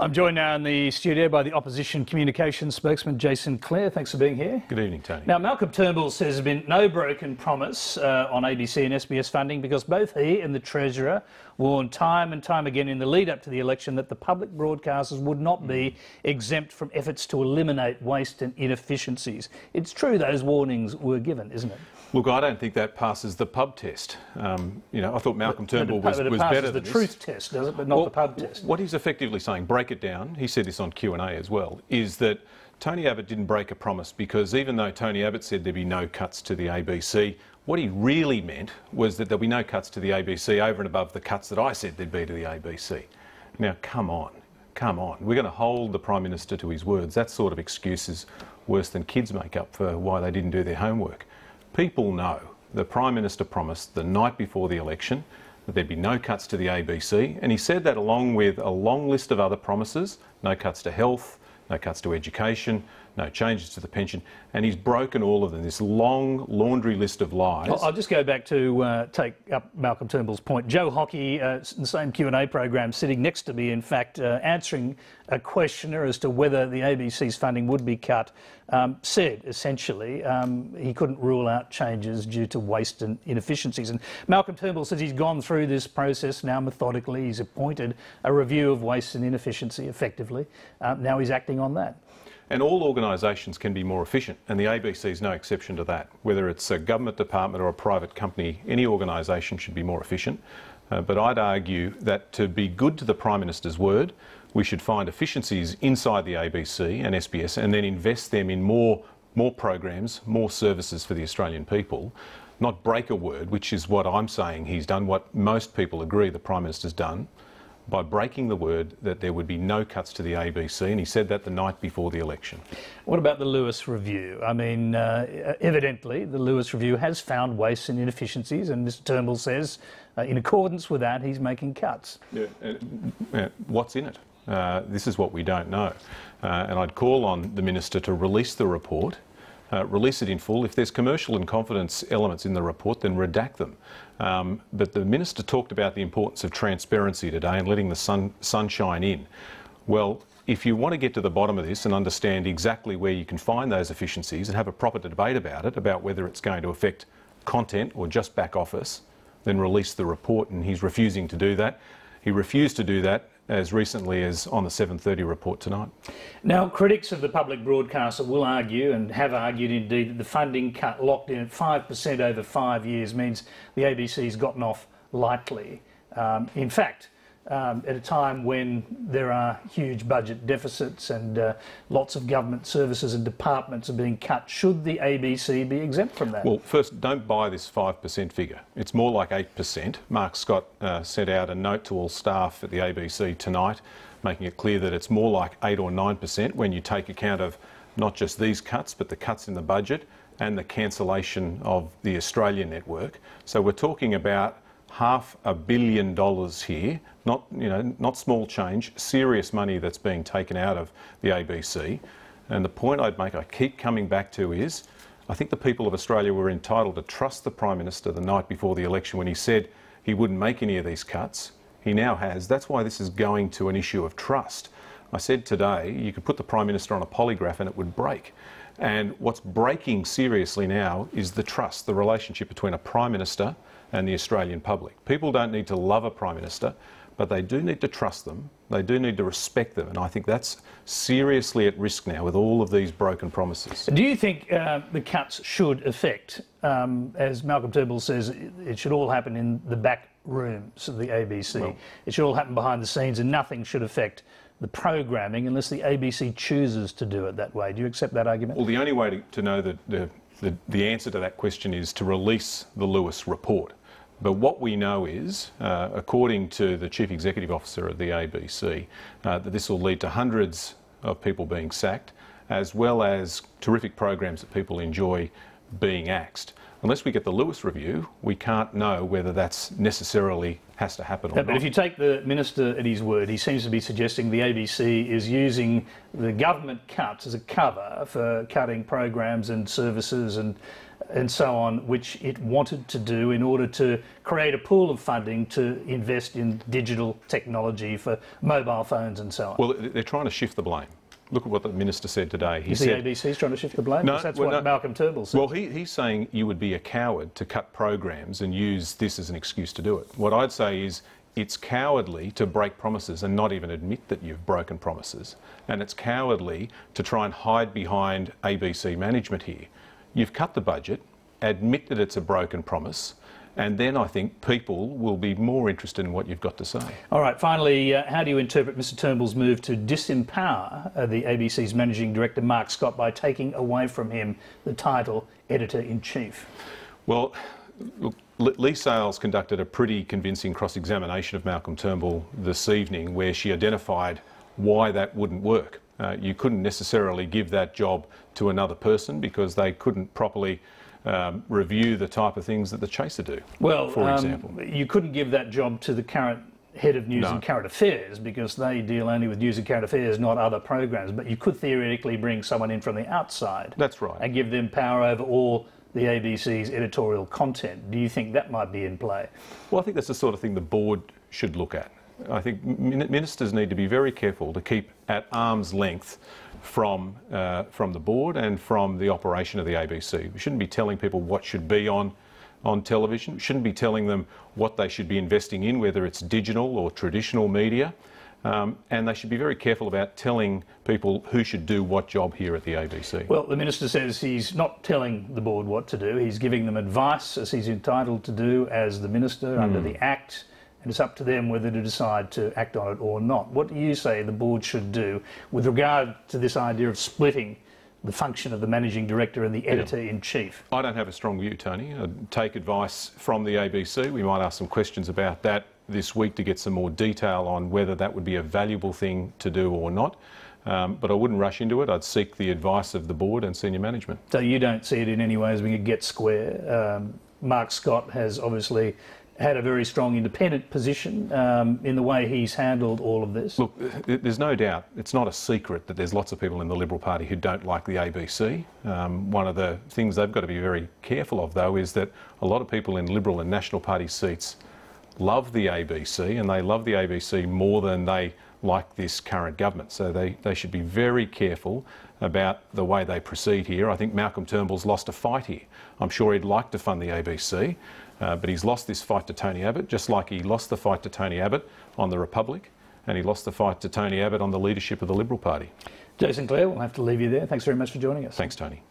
I'm joined now in the studio by the opposition communications spokesman, Jason Clare. Thanks for being here. Good evening, Tony. Now, Malcolm Turnbull says there's been no broken promise on ABC and SBS funding because both he and the Treasurer warned time and time again in the lead up to the election that the public broadcasters would not be exempt from efforts to eliminate waste and inefficiencies. It's true those warnings were given, isn't it? Look, I don't think that passes the pub test. I thought Malcolm Turnbull was better than this. It passes the truth test, does it, but not the pub test? What he's effectively saying, break it down, he said this on Q&A as well, is that Tony Abbott didn't break a promise because even though Tony Abbott said there'd be no cuts to the ABC, what he really meant was that there'll be no cuts to the ABC over and above the cuts that I said there'd be to the ABC. Now, come on. We're going to hold the Prime Minister to his words. That sort of excuse is worse than kids make up for why they didn't do their homework. People know the Prime Minister promised the night before the election that there'd be no cuts to the ABC, and he said that along with a long list of other promises: no cuts to health, no cuts to education, no changes to the pension, and he's broken all of them, this long laundry list of lies. I'll just go back to take up Malcolm Turnbull's point. Joe Hockey, in the same Q&A program, sitting next to me, in fact, answering a questioner as to whether the ABC's funding would be cut, said, essentially, he couldn't rule out changes due to waste and inefficiencies. And Malcolm Turnbull says he's gone through this process now methodically. He's appointed a review of waste and inefficiency, effectively. Now he's acting on that. And all organisations can be more efficient, and the ABC is no exception to that. Whether it's a government department or a private company, any organisation should be more efficient. But I'd argue that to be good to the Prime Minister's word, we should find efficiencies inside the ABC and SBS and then invest them in more programs, more services for the Australian people, not break a word, which is what I'm saying he's done, what most people agree the Prime Minister's done, by breaking the word that there would be no cuts to the ABC, and he said that the night before the election. What about the Lewis Review? I mean, evidently the Lewis Review has found waste and inefficiencies, and Mr Turnbull says in accordance with that he's making cuts. What's in it? This is what we don't know. And I'd call on the Minister to release the report, release it in full. If there's commercial and confidence elements in the report, then redact them. But the Minister talked about the importance of transparency today and letting the sunshine in. Well, if you want to get to the bottom of this and understand exactly where you can find those efficiencies and have a proper debate about it, about whether it's going to affect content or just back office, then release the report, and he's refusing to do that. He refused to do that as recently as on the 7:30 report tonight. Now, critics of the public broadcaster will argue, and have argued indeed, that the funding cut locked in at 5% over 5 years means the ABC's gotten off lightly. In fact, at a time when there are huge budget deficits and lots of government services and departments are being cut, should the ABC be exempt from that? Well, first, don't buy this 5% figure. It's more like 8%. Mark Scott sent out a note to all staff at the ABC tonight, making it clear that it's more like 8 or 9% when you take account of not just these cuts, but the cuts in the budget and the cancellation of the Australian network. So we're talking about $500 million here, not small change, serious money that's being taken out of the ABC. And the point I'd make, I keep coming back to, is I think the people of Australia were entitled to trust the Prime Minister the night before the election when he said he wouldn't make any of these cuts. He now has. That's why this is going to an issue of trust. I said today you could put the Prime Minister on a polygraph and it would break. And what's breaking seriously now is the trust, the relationship between a Prime Minister and the Australian public. People don't need to love a Prime Minister, but they do need to trust them. They do need to respect them. And I think that's seriously at risk now with all of these broken promises. Do you think the cuts should affect, as Malcolm Turnbull says, it should all happen in the back rooms of the ABC? Well, it should all happen behind the scenes and nothing should affect the programming unless the ABC chooses to do it that way. Do you accept that argument? Well, the only way to know the answer to that question is to release the Lewis report. But what we know is, according to the Chief Executive Officer of the ABC, that this will lead to hundreds of people being sacked, as well as terrific programs that people enjoy being axed. Unless we get the Lewis review, we can't know whether that's necessarily has to happen or not. But if you take the Minister at his word, he seems to be suggesting the ABC is using the government cuts as a cover for cutting programs and services and and so on, which it wanted to do in order to create a pool of funding to invest in digital technology for mobile phones and so on. Well, they're trying to shift the blame. Look at what the Minister said today. He said, the ABC's trying to shift the blame? No, Because that's well, what no. Malcolm Turnbull said. Well, he's saying you would be a coward to cut programs and use this as an excuse to do it. What I'd say is it's cowardly to break promises and not even admit that you've broken promises. And it's cowardly to try and hide behind ABC management here. You've cut the budget, admit that it's a broken promise, and then I think people will be more interested in what you've got to say. All right, finally, how do you interpret Mr Turnbull's move to disempower the ABC's Managing Director, Mark Scott, by taking away from him the title Editor-in-Chief? Well, look, Lee Sales conducted a pretty convincing cross-examination of Malcolm Turnbull this evening where she identified why that wouldn't work. You couldn't necessarily give that job to another person because they couldn't properly review the type of things that the Chaser do, well, for example. You couldn't give that job to the current head of News and Current Affairs because they deal only with News and Current Affairs, not other programs. But you could theoretically bring someone in from the outside. That's right. And give them power over all the ABC's editorial content. Do you think that might be in play? Well, I think that's the sort of thing the board should look at. I think ministers need to be very careful to keep at arm's length from the board and from the operation of the ABC. We shouldn't be telling people what should be on television. We shouldn't be telling them what they should be investing in, whether it's digital or traditional media. And they should be very careful about telling people who should do what job here at the ABC. Well, the Minister says he's not telling the board what to do. He's giving them advice, as he's entitled to do as the Minister under the Act. And it's up to them whether to decide to act on it or not. What do you say the board should do with regard to this idea of splitting the function of the Managing Director and the Editor-in-Chief? I don't have a strong view, Tony. I'd take advice from the ABC. We might ask some questions about that this week to get some more detail on whether that would be a valuable thing to do or not. But I wouldn't rush into it. I'd seek the advice of the board and senior management. So you don't see it in any way as being a get square. Mark Scott has obviously had a very strong independent position in the way he's handled all of this. Look, there's no doubt, it's not a secret that there's lots of people in the Liberal Party who don't like the ABC. One of the things they've got to be very careful of, though, is that a lot of people in Liberal and National Party seats love the ABC, and they love the ABC more than they like this current government. So they should be very careful about the way they proceed here. I think Malcolm Turnbull's lost a fight here. I'm sure he'd like to fund the ABC, but he's lost this fight to Tony Abbott, just like he lost the fight to Tony Abbott on the Republic, and he lost the fight to Tony Abbott on the leadership of the Liberal Party. Jason Clare, we'll have to leave you there. Thanks very much for joining us. Thanks, Tony.